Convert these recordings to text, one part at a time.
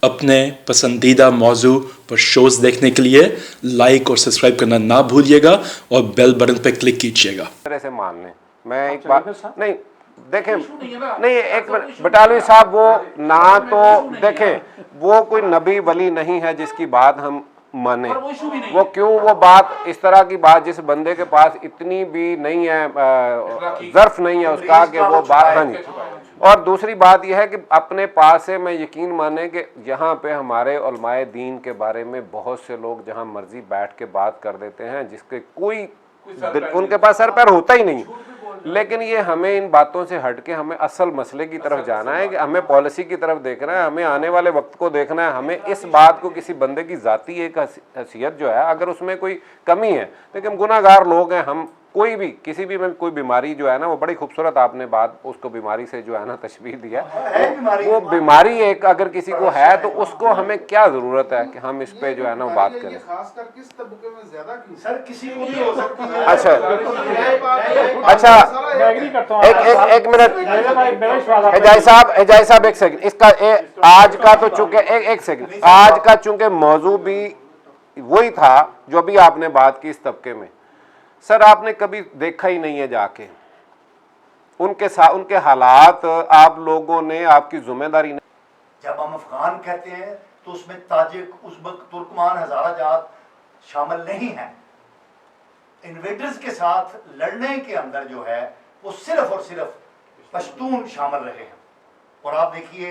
अपने पसंदीदा मौजू पर शोज देखने के लिए लाइक और सब्सक्राइब करना ना भूलिएगा और बेल बटन पर क्लिक कीजिएगा। तरह से मान लें, मैं एक बात नहीं देखें, नहीं एक मिनट बटालवी साहब, वो ना तो देखें, वो कोई नबी वली नहीं है जिसकी बात हम माने। वो क्यों, वो बात इस तरह की बात जिस बंदे के पास इतनी भी नहीं है, ज़र्फ नहीं है उसका कि वो बात। हाँ जी। और दूसरी बात यह है कि अपने पास से मैं यकीन माने कि यहाँ पे हमारे उलमाए दीन के बारे में बहुत से लोग जहाँ मर्जी बैठ के बात कर देते हैं जिसके कोई उनके पास सर पैर होता ही नहीं। लेकिन ये हमें इन बातों से हट के हमें असल मसले की तरफ जाना है कि हमें पॉलिसी की तरफ देखना है, हमें आने वाले वक्त को देखना है। हमें इस बात को किसी बंदे की जाती एक हैसियत जो है, अगर उसमें कोई कमी है, लेकिन हम गुनाहगार लोग हैं, हम कोई भी किसी भी में कोई बीमारी जो है ना, वो बड़ी खूबसूरत आपने बात उसको बीमारी से जो है ना तशबीह दी है, वो बीमारी एक अगर किसी को है तो उसको हमें क्या जरूरत है कि हम इस पे जो है ना बात करें। खासकर किस तबके में ज्यादा क्यों? सर किसी को भी हो सकती है। अच्छा एक मिनट एजाज साहब एक सेकंड, इसका आज का तो चूंकि एक सेकंड, आज का चूंकि मौजू भी वही था जो अभी आपने बात की इस तबके में। सर आपने कभी देखा ही नहीं है जाके उनके साथ, उनके हालात आप लोगों ने, आपकी जिम्मेदारी नहीं। जब हम अफगान कहते हैं तो उसमें ताजिक, उज़्बेक, तुर्कमान, हज़ाराजात शामिल नहीं हैं। इन्वेडर्स के साथ लड़ने के अंदर जो है वो सिर्फ और सिर्फ पश्तून शामिल रहे हैं। और आप देखिए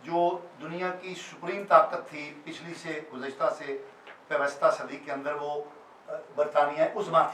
जो दुनिया की सुप्रीम ताकत थी पिछली से गुज़श्ता से व्यवस्था सदी के अंदर, वो बरतानिया उज़्मा थी।